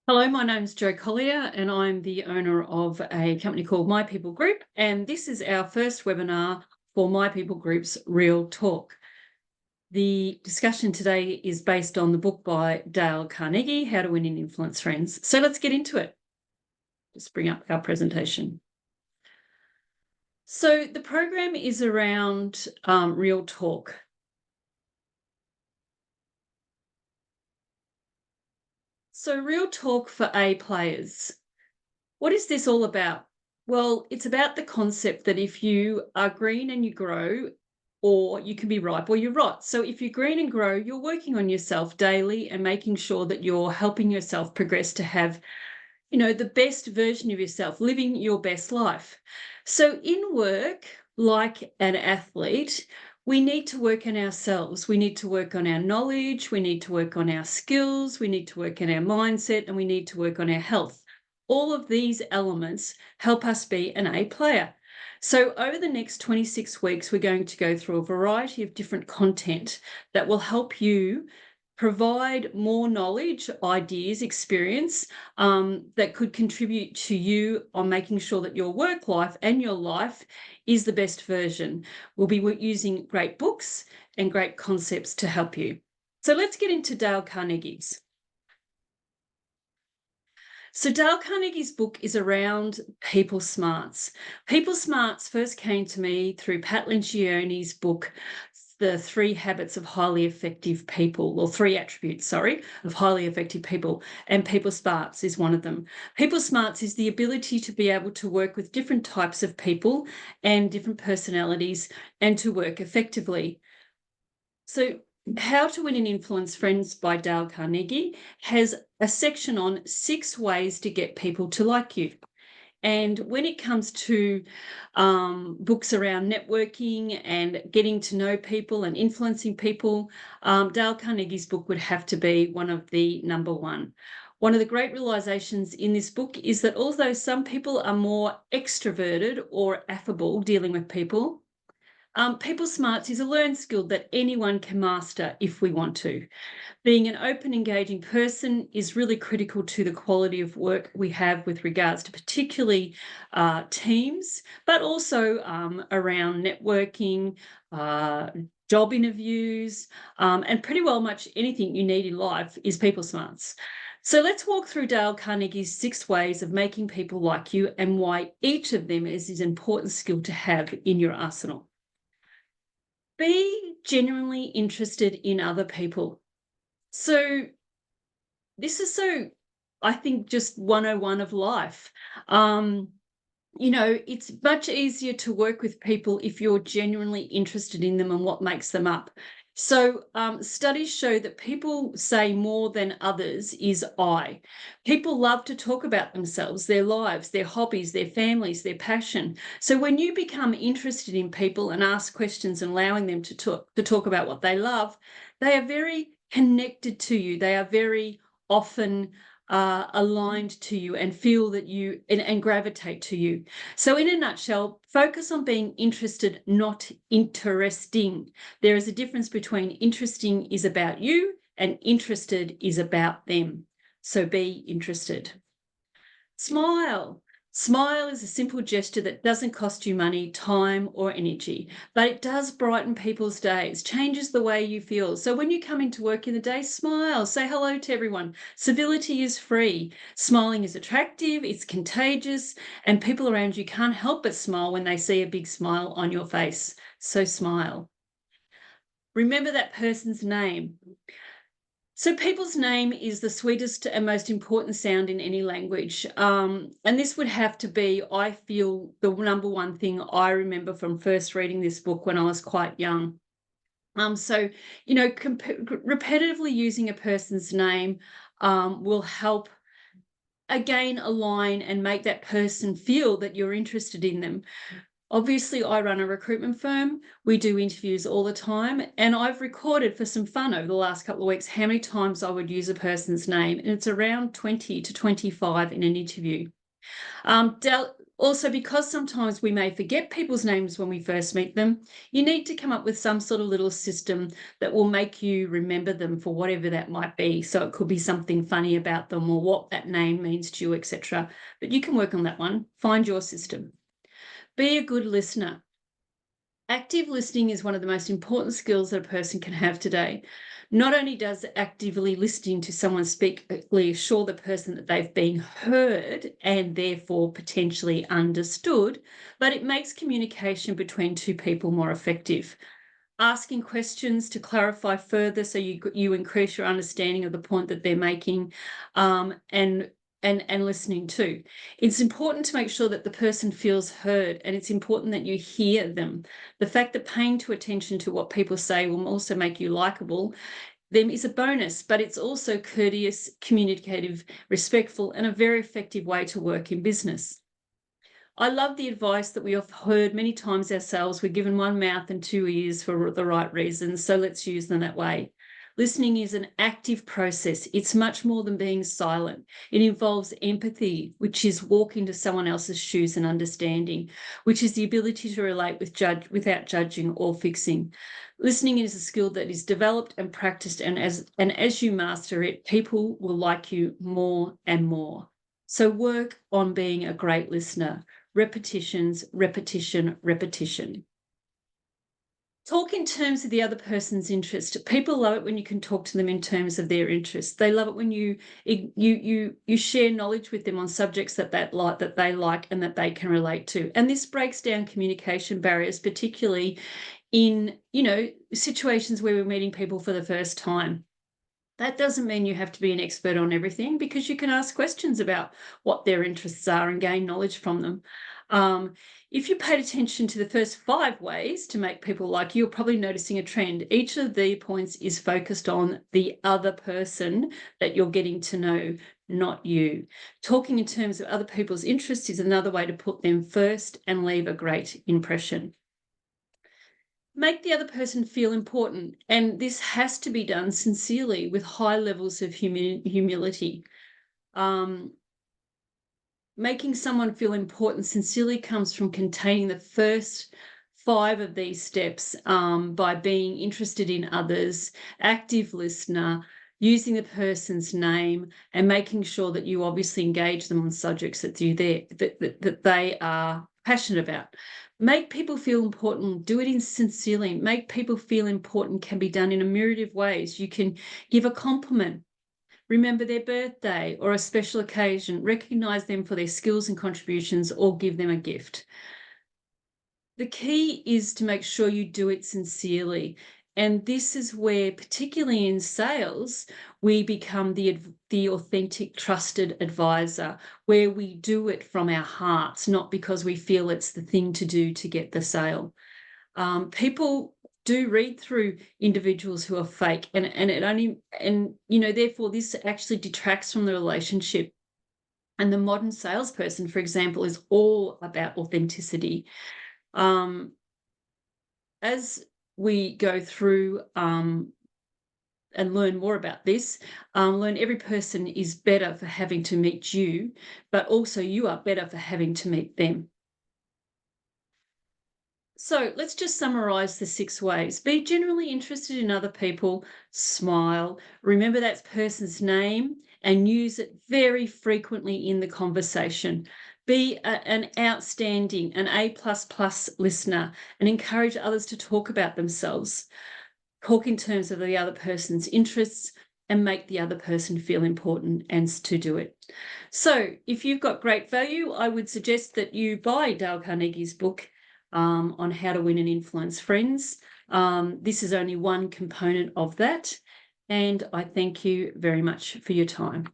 Hello, my name's Jo Collier and I'm the owner of a company called My People Group, and this is our first webinar for My People Group's Real Talk. The discussion today is based on the book by Dale Carnegie, How to Win and Influence Friends. So let's get into it. Just bring up our presentation. So the program is around Real Talk. So Real Talk for A players. What is this all about? Well, it's about the concept that if you are green and you grow, or you can be ripe or you're rot. So if you green and grow, you're working on yourself daily and making sure that you're helping yourself progress to have, the best version of yourself, living your best life. So in work, like an athlete, we need to work on ourselves. We need to work on our knowledge. We need to work on our skills. We need to work on our mindset, and we need to work on our health. All of these elements help us be an A player. So over the next 26 weeks, we're going to go through a variety of different content that will help you provide more knowledge, ideas, experience that could contribute to you on making sure that your work life and your life is the best version. We'll be using great books and great concepts to help you. So let's get into Dale Carnegie's. So Dale Carnegie's book is around people smarts. People smarts first came to me through Pat Lencioni's book, The 3 Habits of Highly Effective People, or 3 Attributes, sorry, of Highly Effective People. And People Smarts is one of them. People Smarts is the ability to be able to work with different types of people and different personalities and to work effectively. So How to Win and Influence Friends by Dale Carnegie has a section on 6 ways to get people to like you. And when it comes to books around networking and getting to know people and influencing people, Dale Carnegie's book would have to be one of the number one. One of the great realizations in this book is that although some people are more extroverted or affable dealing with people, people smarts is a learned skill that anyone can master if we want to. Being an open, engaging person is really critical to the quality of work we have with regards to particularly teams, but also around networking, job interviews, and pretty well much anything you need in life is people smarts. So let's walk through Dale Carnegie's 6 ways of making people like you and why each of them is an important skill to have in your arsenal. Be genuinely interested in other people. So this is I think, just 101 of life. It's much easier to work with people if you're genuinely interested in them and what makes them up. So studies show that people say more than others is I. People love to talk about themselves, their lives, their hobbies, their families, their passion. So when you become interested in people and ask questions and allowing them to talk about what they love, they are very connected to you. They are very often aligned to you and feel that you and gravitate to you. So in a nutshell, focus on being interested, not interesting. There is a difference between interesting is about you and interested is about them. So be interested. Smile. Smile is a simple gesture that doesn't cost you money, time, or energy, but it does brighten people's days, changes the way you feel. So when you come into work in the day, smile, say hello to everyone. Civility is free. Smiling is attractive, it's contagious, and people around you can't help but smile when they see a big smile on your face. So smile. Remember that person's name. So people's name is the sweetest and most important sound in any language. And this would have to be, I feel, the number one thing I remember from first reading this book when I was quite young. Repetitively using a person's name will help, again, align and make that person feel that you're interested in them. Obviously, I run a recruitment firm. We do interviews all the time, and I've recorded for some fun over the last couple of weeks how many times I would use a person's name, and it's around 20 to 25 in an interview. Also, because sometimes we may forget people's names when we first meet them, you need to come up with some sort of little system that will make you remember them for whatever that might be. So it could be something funny about them or what that name means to you, etc. But you can work on that one. Find your system. Be a good listener. Active listening is one of the most important skills that a person can have today. Not only does actively listening to someone speak assure the person that they've been heard and therefore potentially understood, but it makes communication between two people more effective. Asking questions to clarify further so you increase your understanding of the point that they're making, and listening too. It's important to make sure that the person feels heard, and it's important that you hear them. The fact that paying attention to what people say will also make you likable them is a bonus, but it's also courteous, communicative, respectful, and a very effective way to work in business. I love the advice that we have heard many times ourselves. We're given one mouth and two ears for the right reasons, so let's use them that way. Listening is an active process. It's much more than being silent. It involves empathy, which is walking to someone else's shoes and understanding, which is the ability to relate without judging or fixing. Listening is a skill that is developed and practiced, and as you master it, people will like you more and more. So work on being a great listener. Repetitions, repetition, repetition. Talk in terms of the other person's interest. People love it when you can talk to them in terms of their interest. They love it when you share knowledge with them on subjects that they like and that they can relate to. And this breaks down communication barriers, particularly in situations where we're meeting people for the first time. That doesn't mean you have to be an expert on everything, because you can ask questions about what their interests are and gain knowledge from them. If you paid attention to the first 5 ways to make people like you, you're probably noticing a trend. Each of the points is focused on the other person that you're getting to know, not you. Talking in terms of other people's interests is another way to put them first and leave a great impression. Make the other person feel important, and this has to be done sincerely with high levels of humility. Making someone feel important sincerely comes from containing the first 5 of these steps, by being interested in others, active listener, using the person's name, and making sure that you obviously engage them on subjects that they are passionate about. Make people feel important. Do it sincerely. Make people feel important can be done in a myriad of ways. You can give a compliment, remember their birthday or a special occasion, recognize them for their skills and contributions, or give them a gift. The key is to make sure you do it sincerely. And this is where, particularly in sales, we become the authentic, trusted advisor, where we do it from our hearts, not because we feel it's the thing to do to get the sale. People do read through individuals who are fake, and therefore this actually detracts from the relationship. And the modern salesperson, for example, is all about authenticity. As we go through and learn more about this, learn every person is better for having to meet you, but also you are better for having to meet them. So let's just summarize the 6 ways. Be generally interested in other people, smile, remember that person's name, and use it very frequently in the conversation. Be an outstanding, an A++ listener, and encourage others to talk about themselves. Talk in terms of the other person's interests, and make the other person feel important and to do it. So if you've got great value, I would suggest that you buy Dale Carnegie's book on how to win and influence friends. This is only one component of that, and I thank you very much for your time.